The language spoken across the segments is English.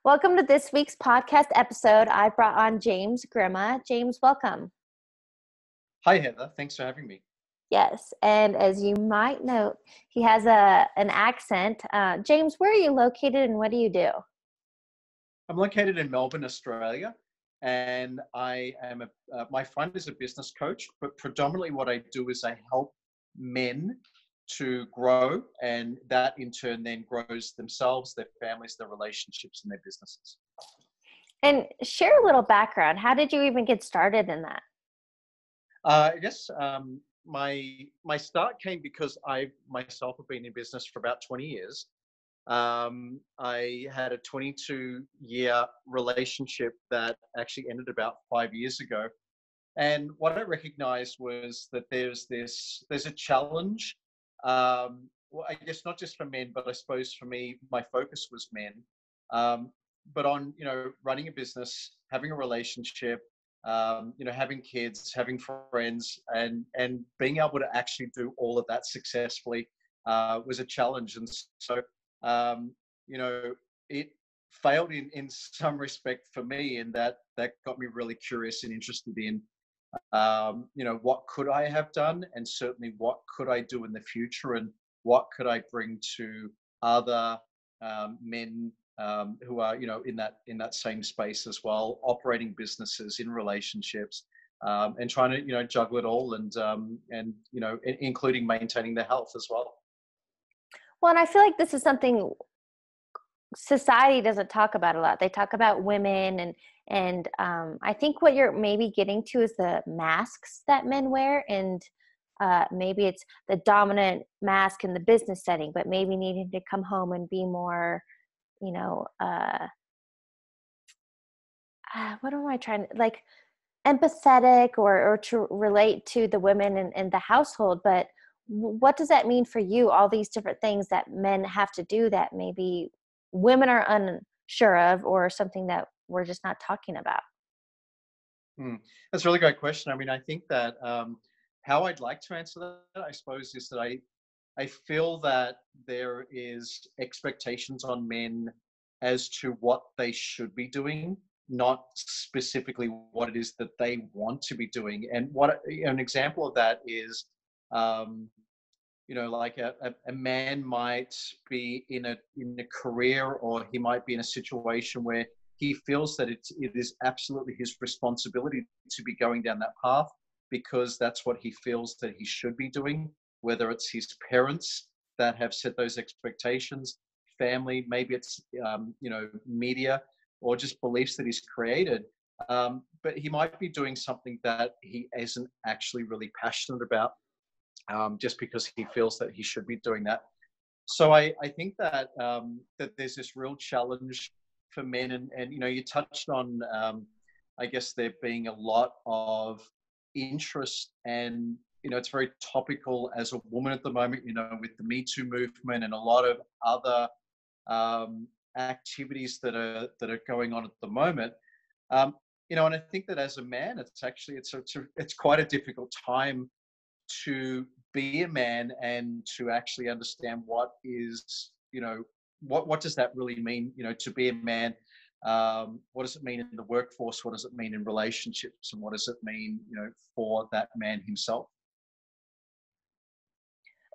Welcome to this week's podcast episode. I brought on James Grima. James, welcome. Hi, Heather. Thanks for having me. Yes, and as you might note, he has an accent. James, where are you located and what do you do? I'm located in Melbourne, Australia, and my friend is a business coach, but predominantly what I do is I help men to grow, and that in turn then grows themselves, their families, their relationships, and their businesses. And share a little background. How did you even get started in that? I guess my start came because I myself have been in business for about 20 years. I had a 22-year relationship that actually ended about 5 years ago. And what I recognized was that there's a challenge. Well, I guess not just for men, but I suppose for me, my focus was men. But on, running a business, having a relationship, having kids, having friends, and being able to actually do all of that successfully was a challenge. And so, it failed in some respect for me, and that got me really curious and interested in, what could I have done, and certainly what could I do in the future, and what could I bring to other men who are, in that same space as well, operating businesses, in relationships, and trying to, juggle it all, and including maintaining their health as well. Well, and I feel like this is something society doesn't talk about a lot. They talk about women and I think what you're maybe getting to is the masks that men wear, and maybe it's the dominant mask in the business setting, but maybe needing to come home and be more, what am I trying to, like, empathetic or to relate to the women in the household. But what does that mean for you, all these different things that men have to do that maybe women are unsure of, or something that we're just not talking about? That's a really great question. I mean, I think that how I'd like to answer that, I suppose, is that I feel that there is expectations on men as to what they should be doing, not specifically what it is that they want to be doing. And what an example of that is, like a man might be in a career, or he might be in a situation where he feels that it is absolutely his responsibility to be going down that path, because that's what he feels that he should be doing, whether it's his parents that have set those expectations, family, maybe it's, media, or just beliefs that he's created. But he might be doing something that he isn't actually really passionate about, just because he feels that he should be doing that. So I think that that there's this real challenge for men, and you touched on, I guess, there being a lot of interest, and it's very topical as a woman at the moment, with the Me Too movement and a lot of other activities that are going on at the moment. And I think that as a man, it's quite a difficult time to be a man, and to actually understand what is, what does that really mean, to be a man. What does it mean in the workforce? What does it mean in relationships? And what does it mean, for that man himself?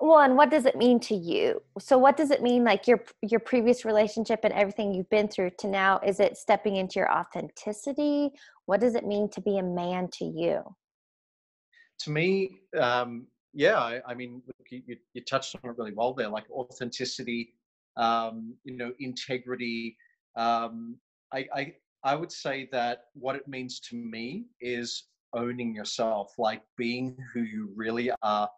Well, and what does it mean to you? So what does it mean, like your previous relationship and everything you've been through to now? Is it stepping into your authenticity? What does it mean to be a man to you? To me, I mean, look, you touched on it really well there, like authenticity, integrity. I would say that what it means to me is owning yourself, like being who you really are,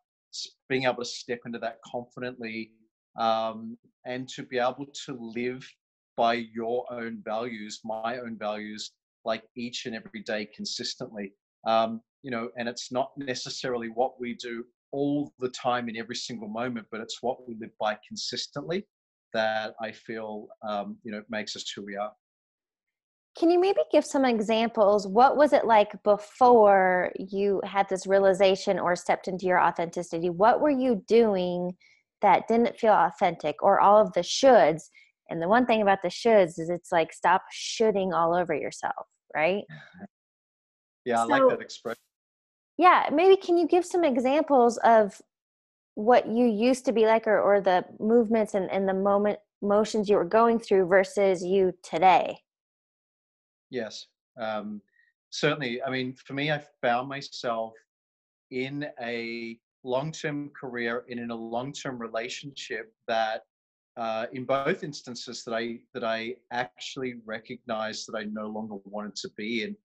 being able to step into that confidently, and to be able to live by your own values, my own values, like each and every day consistently. And it's not necessarily what we do all the time in every single moment, but it's what we live by consistently that I feel, makes us who we are. Can you maybe give some examples? What was it like before you had this realization or stepped into your authenticity? What were you doing that didn't feel authentic, or all of the shoulds? And the one thing about the shoulds is it's like, stop shoulding all over yourself, right? Yeah, I like that So expression. yeah, maybe can you give some examples of what you used to be like, or the movements and the motions you were going through versus you today? Yes. Um, Certainly. I mean, for me, I found myself in a long-term career and in a long-term relationship that, in both instances, that I actually recognized that I no longer wanted to be in.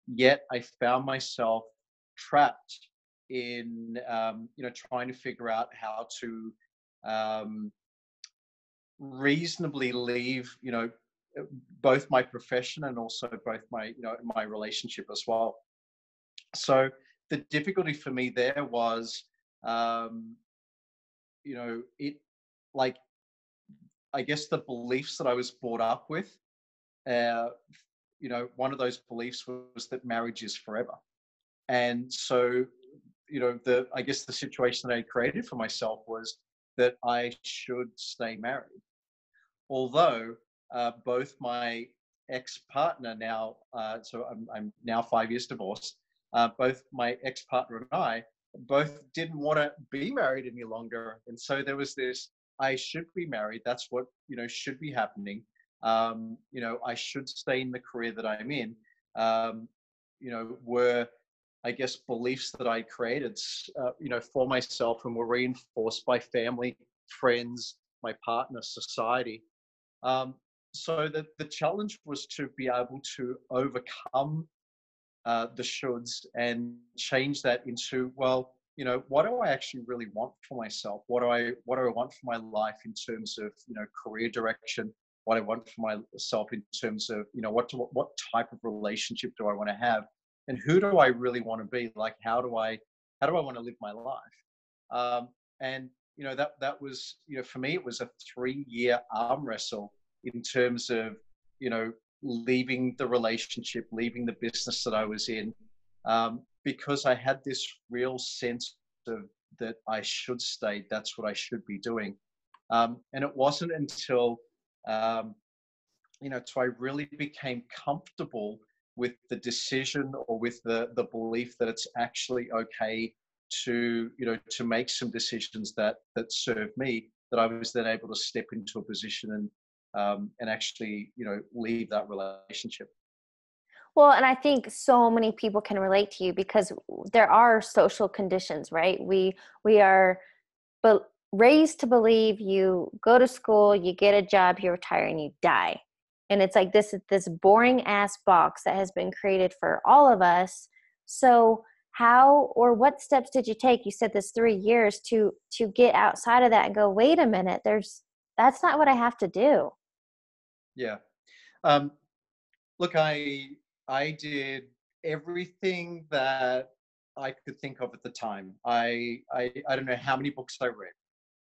Yet I found myself trapped in, trying to figure out how to um, reasonably leave, both my profession and also both my, my relationship as well. So the difficulty for me there was, um, it, like, I guess the beliefs that I was brought up with, uh, one of those beliefs was that marriage is forever. And so, I guess the situation that I created for myself was that I should stay married. Although both my ex-partner now, so I'm now 5 years divorced, both my ex-partner and I both didn't want to be married any longer. And so there was this, I should be married. That's what, should be happening. I should stay in the career that I'm in. Um, were, I guess, beliefs that I created, for myself, and were reinforced by family, friends, my partner, society. um, so the challenge was to be able to overcome the shoulds and change that into, well, what do I actually really want for myself? What do I want for my life in terms of, career direction? What I want for myself in terms of, what type of relationship do I want to have, and who do I really want to be? Like, how do I want to live my life? And that was, for me, it was a 3-year arm wrestle in terms of, you know leaving the relationship, leaving the business that I was in, because I had this real sense of that I should stay. That's what I should be doing. And it wasn't until, um, so I really became comfortable with the decision, or with the belief that it's actually okay to, to make some decisions that serve me, that I was then able to step into a position and actually, leave that relationship. Well, and I think so many people can relate to you because there are social conditions, right? We are raised to believe you go to school, you get a job, you retire, and you die. And it's like this boring ass box that has been created for all of us. So how or what steps did you take? You said this 3 years to get outside of that and go, wait a minute, that's not what I have to do. Yeah. Um, Look, I did everything that I could think of at the time. I don't know how many books I read.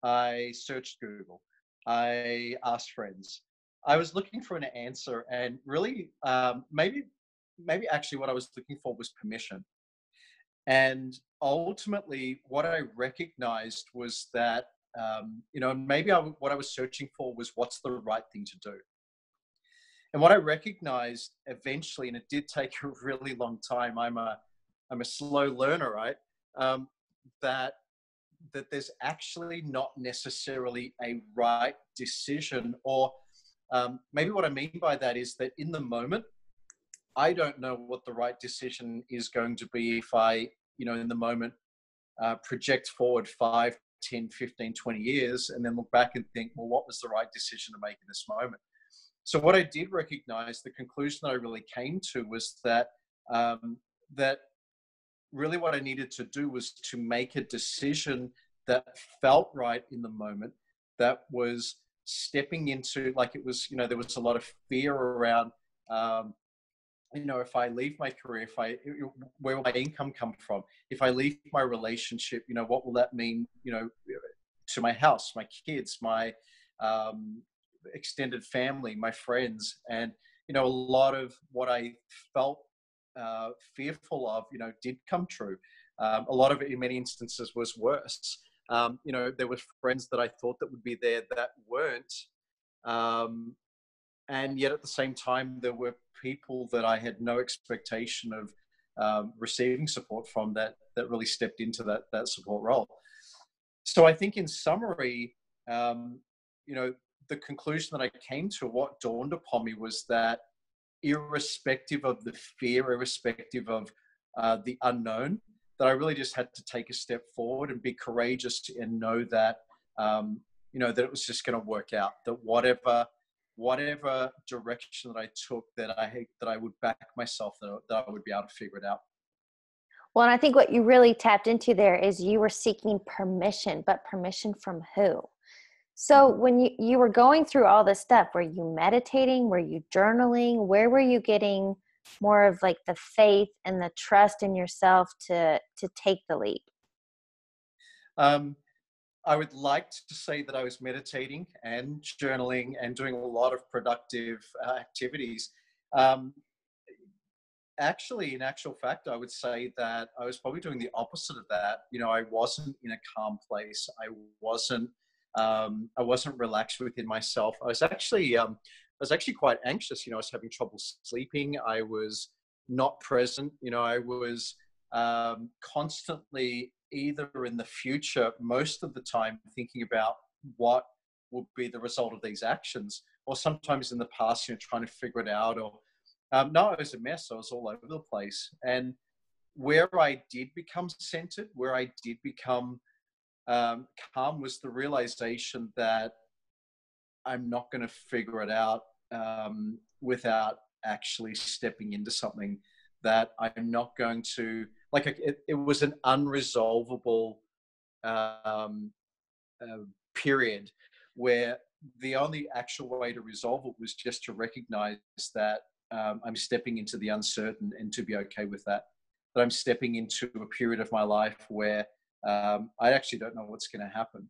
I searched Google. I asked friends. I was looking for an answer, and really, maybe actually, what I was looking for was permission. And ultimately, what I recognized was that, maybe what I was searching for was, what's the right thing to do. And what I recognized eventually, and it did take a really long time. I'm a slow learner, right? Um, that that there's actually not necessarily a right decision, or maybe what I mean by that is that in the moment, I don't know what the right decision is going to be if I, in the moment, project forward 5, 10, 15, 20 years, and then look back and think, well, what was the right decision to make in this moment? So what I did recognize, the conclusion that I really came to, was that really what I needed to do was to make a decision that felt right in the moment, that was stepping into, like, it was, there was a lot of fear around, um, if I leave my career, where will my income come from? If I leave my relationship, what will that mean, to my house, my kids, my um, extended family, my friends? And, a lot of what I felt fearful of, did come true. A lot of it, in many instances, was worse. There were friends that I thought that would be there that weren't. Um, and yet at the same time, there were people that I had no expectation of receiving support from that really stepped into that support role. So I think, in summary, um, you know, the conclusion that I came to, what dawned upon me, was that irrespective of the fear, irrespective of the unknown, that I really just had to take a step forward and be courageous and know that, that it was just going to work out. That whatever direction that I took, that I would back myself, that I would be able to figure it out. Well, and I think what you really tapped into there is you were seeking permission, but permission from who? So Mhm. when you were going through all this stuff, were you meditating? Were you journaling? Where were you getting more of like the faith and the trust in yourself to take the leap? Um, I would like to say that I was meditating and journaling and doing a lot of productive activities. Um, Actually, in actual fact, I would say that I was probably doing the opposite of that. I wasn't in a calm place. Wasn't. I wasn't relaxed within myself. I was actually quite anxious. I was having trouble sleeping. I was not present. I was constantly either in the future, most of the time, thinking about what would be the result of these actions, or sometimes in the past, trying to figure it out, or no, it was a mess. I was all over the place. And where I did become centered, where I did become calm, was the realization that I'm not going to figure it out without actually stepping into something, that I'm not going to, like, it was an unresolvable um, period where the only actual way to resolve it was just to recognize that I'm stepping into the uncertain, and to be okay with that. That I'm stepping into a period of my life where I actually don't know what's going to happen.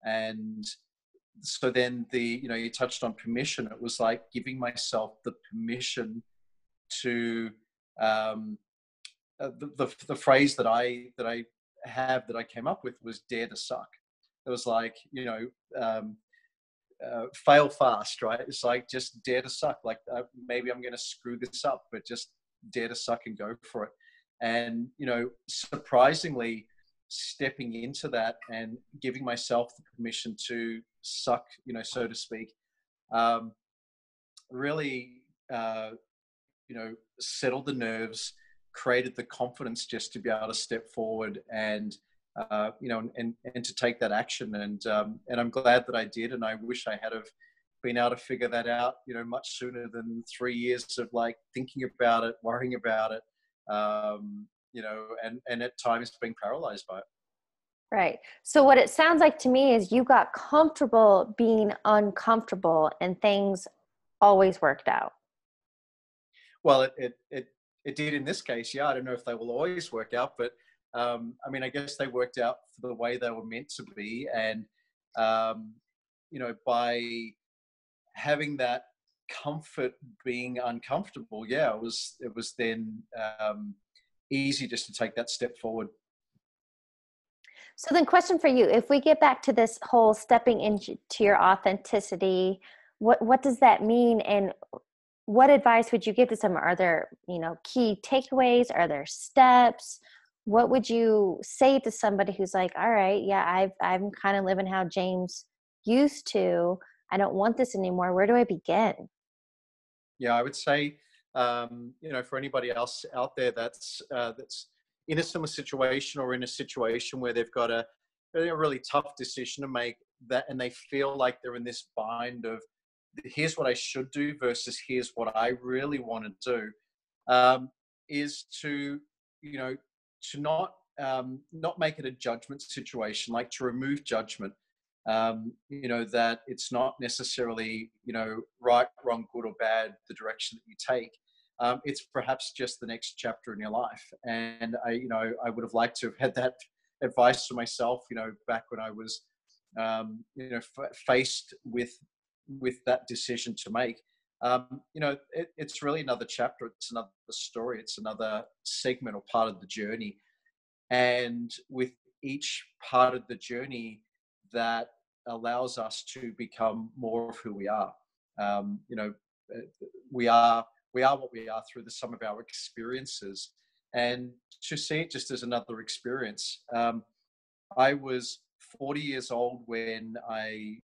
And so then you touched on permission. It was like giving myself the permission to, um, the phrase that I came up with was dare to suck. It was like, um, fail fast, right? It's like, just dare to suck. Like, maybe I'm going to screw this up, but just dare to suck and go for it. And surprisingly, stepping into that and giving myself the permission to suck, so to speak, um, really, settled the nerves, created the confidence just to be able to step forward and and to take that action. And I'm glad that I did, and I wish I had have been able to figure that out, much sooner than 3 years of like thinking about it, worrying about it, and at times being paralyzed by it. Right. So what it sounds like to me is you got comfortable being uncomfortable and things always worked out. Well, it did in this case. Yeah, I don't know if they will always work out, but I mean, I guess they worked out for the way they were meant to be. And um, by having that comfort being uncomfortable, yeah, it was then easy just to take that step forward. So then question for you, if we get back to this whole stepping into your authenticity, what does that mean, and what advice would you give to someone? Are there, key takeaways? Are there steps? What would you say to somebody who's like, all right, yeah, I'm kind of living how James used to. I don't want this anymore. Where do I begin? Yeah, I would say, for anybody else out there that's in a similar situation, or in a situation where they've got a really tough decision to make, that, and they feel like they're in this bind of, here's what I should do versus here's what I really want to do, is to, you know, to not make it a judgment situation, like to remove judgment. That it's not necessarily, right, wrong, good or bad, the direction that you take. It's perhaps just the next chapter in your life. And I would have liked to have had that advice for myself, back when I was, faced with that decision to make. It's really another chapter. It's another story. It's another segment or part of the journey. And with each part of the journey, that allows us to become more of who we are. You know, uh, we are what we are through the sum of our experiences, and to see it just as another experience. I was 40 years old when I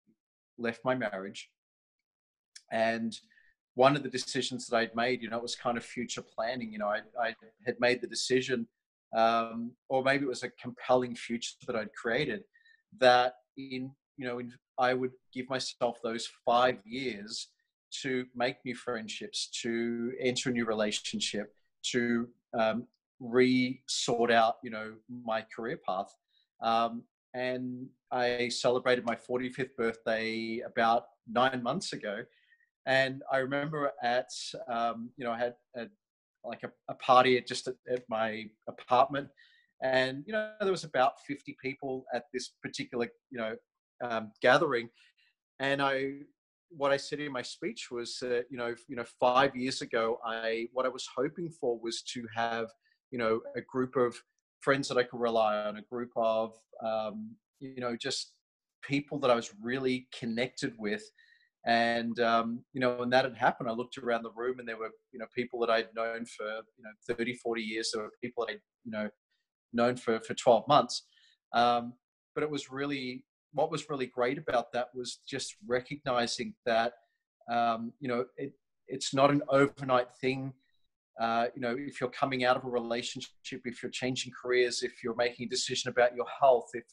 left my marriage, and one of the decisions that I'd made, it was kind of future planning. I had made the decision, or maybe it was a compelling future that I'd created, that I would give myself those 5 years to make new friendships, to enter a new relationship, to re-sort out, my career path. And I celebrated my 45th birthday about 9 months ago, and I remember I had a party at my apartment, and there was about 50 people at this particular gathering, and what I said in my speech was that 5 years ago, what I was hoping for was to have a group of friends that I could rely on, a group of just people that I was really connected with. And when that had happened, I looked around the room, and there were people that I'd known for 30, 40 years. There were people I'd known for 12 months. But it was really, what was really great about that was just recognizing that it's not an overnight thing. If you're coming out of a relationship, if you're changing careers, if you're making a decision about your health, if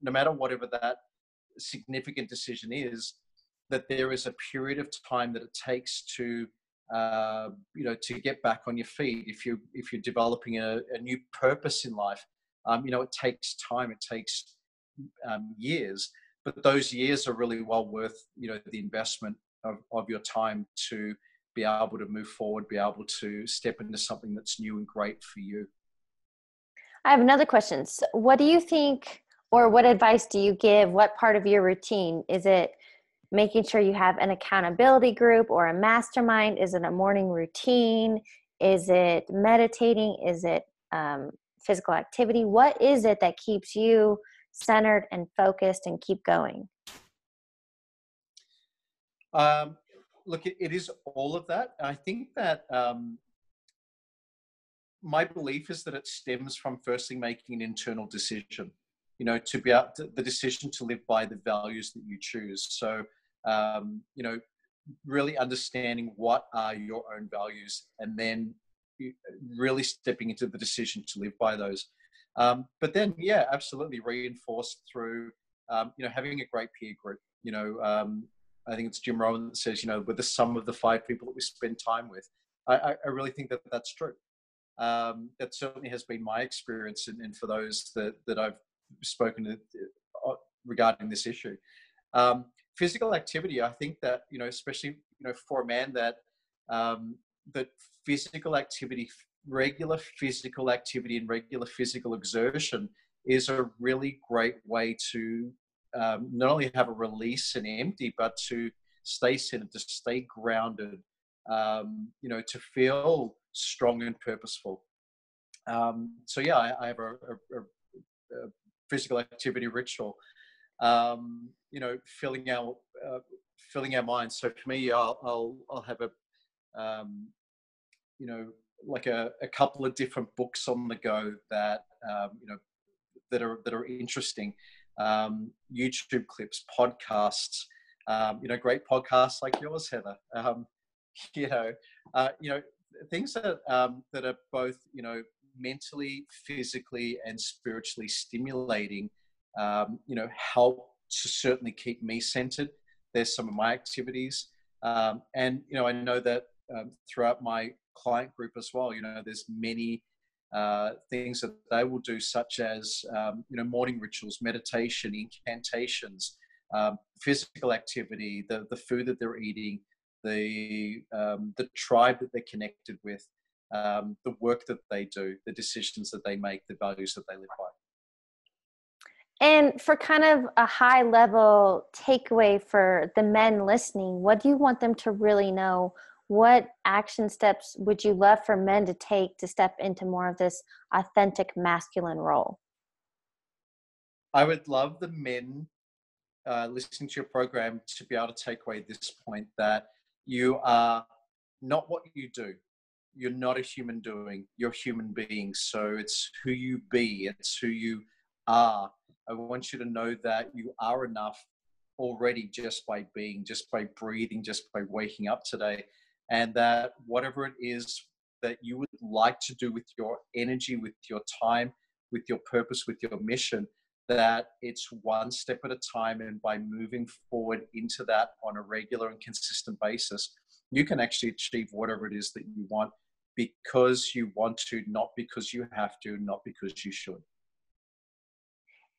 no matter whatever that significant decision is, that there is a period of time that it takes to to get back on your feet. If you're developing a new purpose in life, it takes time, it takes years, but those years are really well worth the investment of your time to be able to move forward, be able to step into something that's new and great for you. I have another question. So what do you think, or what advice do you give? What part of your routine is it? Making sure you have an accountability group or a mastermind? Is it a morning routine? Is it meditating? Is it physical activity? What is it that keeps you centered and focused and keep going? Look, it is all of that. I think that my belief is that it stems from firstly making an internal decision, to be able to, the decision to live by the values that you choose. So, really understanding what are your own values, and then really stepping into the decision to live by those. But then, yeah, absolutely reinforced through, having a great peer group. I think it's Jim Rohn that says, we're the sum of the five people that we spend time with. I really think that that's true. That certainly has been my experience, and for those that I've spoken to regarding this issue. Physical activity, I think that, especially, for a man, that that physical activity, regular physical activity and regular physical exertion is a really great way to not only have a release and empty, but to stay centered, to stay grounded, to feel strong and purposeful. So yeah, I have a physical activity ritual. Filling our minds. So for me, I'll have like a couple of different books on the go that that are interesting. YouTube clips, podcasts, great podcasts like yours, Heather. You know, things that that are both mentally, physically, and spiritually stimulating. Help to certainly keep me centered. There's some of my activities, and I know that throughout my client group as well, there's many things that they will do, such as morning rituals, meditation, incantations, physical activity, the food that they're eating, the tribe that they're connected with, the work that they do, the decisions that they make, the values that they live by. And for kind of a high level takeaway for the men listening, what do you want them to really know? What action steps would you love for men to take to step into more of this authentic masculine role? I would love the men listening to your program to be able to take away this point that you are not what you do. You're not a human doing. You're a human being. So it's who you be. It's who you are. I want you to know that you are enough already just by being, just by breathing, just by waking up today. And that whatever it is that you would like to do with your energy, with your time, with your purpose, with your mission, that it's one step at a time. And by moving forward into that on a regular and consistent basis, you can actually achieve whatever it is that you want because you want to, not because you have to, not because you should.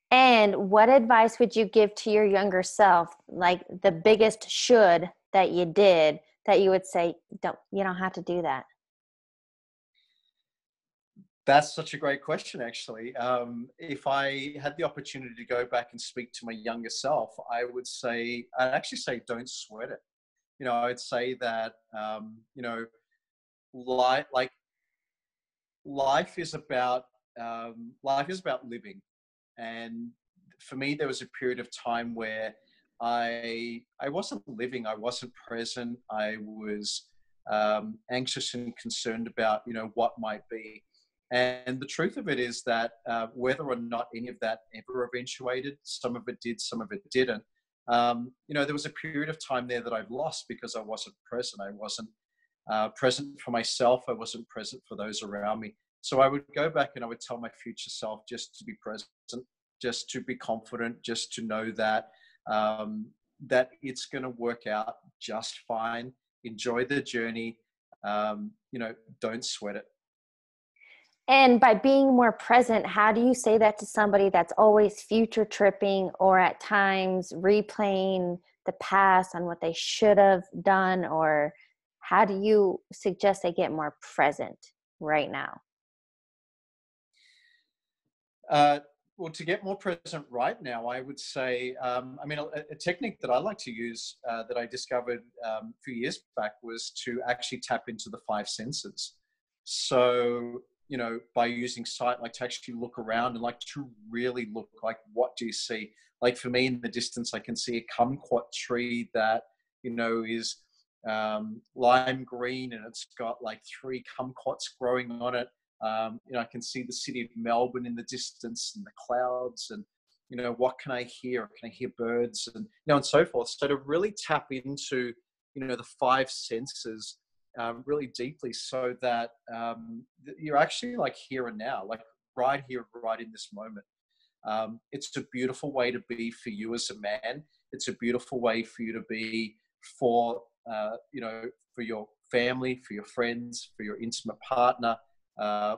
And what advice would you give to your younger self, like the biggest should that you did, that you would say, you don't have to do that? That's such a great question, actually. If I had the opportunity to go back and speak to my younger self, I'd actually say, don't sweat it. I'd say that, like life is about, living. And for me, there was a period of time where I wasn't living, I wasn't present, I was anxious and concerned about what might be. And the truth of it is that whether or not any of that ever eventuated, some of it did, some of it didn't. There was a period of time there that I've lost because I wasn't present. I wasn't present for myself. I wasn't present for those around me. So I would go back and I would tell my future self just to be present, just to be confident, just to know that that it's going to work out just fine. Enjoy the journey. Don't sweat it. And by being more present, how do you say that to somebody that's always future tripping or at times replaying the past on what they should have done? Or how do you suggest they get more present right now? Well, to get more present right now, I would say, a technique that I like to use that I discovered a few years back was to actually tap into the five senses. So, by using sight, like to actually look around and like to really look, like, what do you see? Like for me in the distance, I can see a kumquat tree that, is lime green and it's got like three kumquats growing on it. I can see the city of Melbourne in the distance and the clouds and, what can I hear? Can I hear birds and, and so forth. So to really tap into, the five senses really deeply so that you're actually like here and now, like right here, right in this moment. It's a beautiful way to be for you as a man. It's a beautiful way for you to be for, for your family, for your friends, for your intimate partner,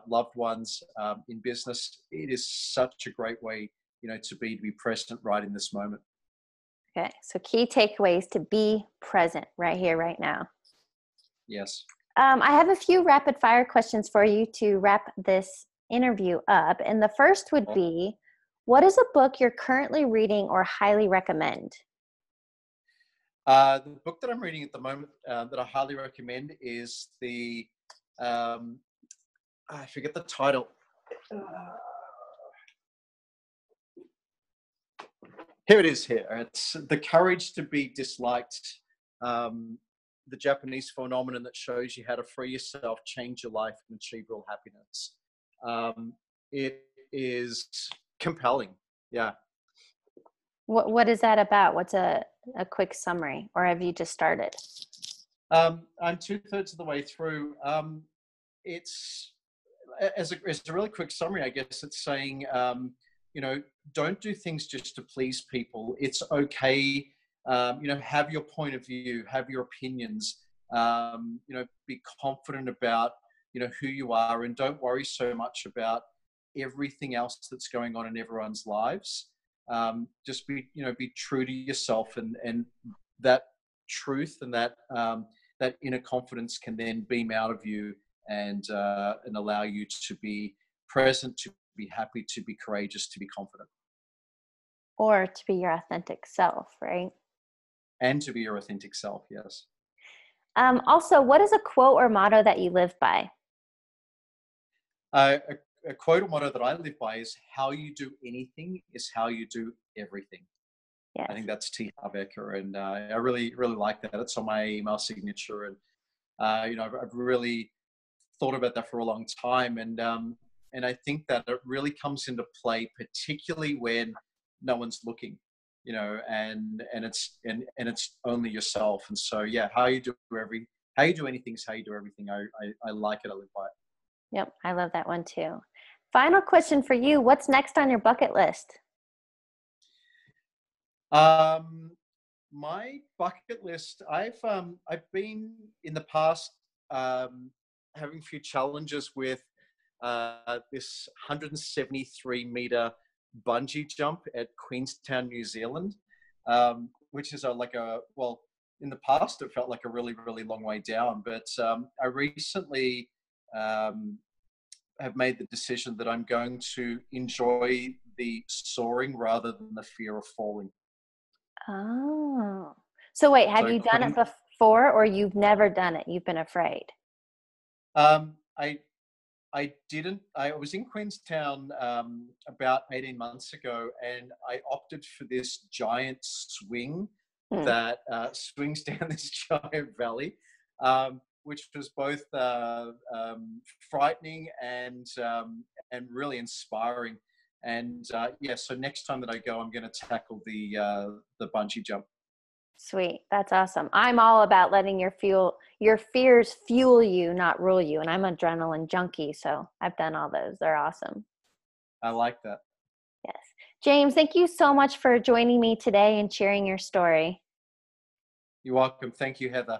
loved ones, in business. It is such a great way, to be present right in this moment. Okay. So key takeaways to be present right here, right now. Yes. I have a few rapid fire questions for you to wrap this interview up. And the first would be, what is a book you're currently reading or highly recommend? The book that I'm reading at the moment that I highly recommend is I forget the title. Here it is here. It's The Courage to Be Disliked, the Japanese phenomenon that shows you how to free yourself, change your life, and achieve real happiness. It is compelling. Yeah. What is that about? What's a quick summary, or have you just started? I'm 2/3 of the way through. It's as a really quick summary, I guess it's saying, don't do things just to please people. It's okay. Have your point of view, have your opinions, be confident about, who you are, and don't worry so much about everything else that's going on in everyone's lives. Just be true to yourself, and that truth and that inner confidence can then beam out of you and allow you to be present, to be happy, to be courageous, to be confident. Or to be your authentic self, right? And to be your authentic self, yes. Also, what is a quote or motto that you live by? A quote or motto that I live by is, how you do anything is how you do everything. I Yes. think that's T Harbecker, and I really really like that. It's on my email signature, and I've really thought about that for a long time, and I think that it really comes into play, particularly when no one's looking, and it's only yourself. And so, yeah, how you do anything is how you do everything. I like it. I live by it. Yep. I love that one too. Final question for you. What's next on your bucket list? Um, my bucket list. I've been in the past um, having a few challenges with this 173-meter bungee jump at Queenstown, New Zealand, which is in the past it felt like a really really long way down, but I recently um, have made the decision that I'm going to enjoy the soaring rather than the fear of falling. Oh. So wait, have So you done it Queen, before or you've never done it? You've been afraid? um, I didn't. I was in Queenstown about 18 months ago, and I opted for this giant swing Hmm. that swings down this giant valley, which was both frightening and really inspiring. And yeah, so next time that I go, I'm going to tackle the bungee jump. Sweet. That's awesome. I'm all about letting your fears fuel you, not rule you. And I'm an adrenaline junkie, so I've done all those. They're awesome. I like that. Yes. James, thank you so much for joining me today and sharing your story. You're welcome. Thank you, Heather.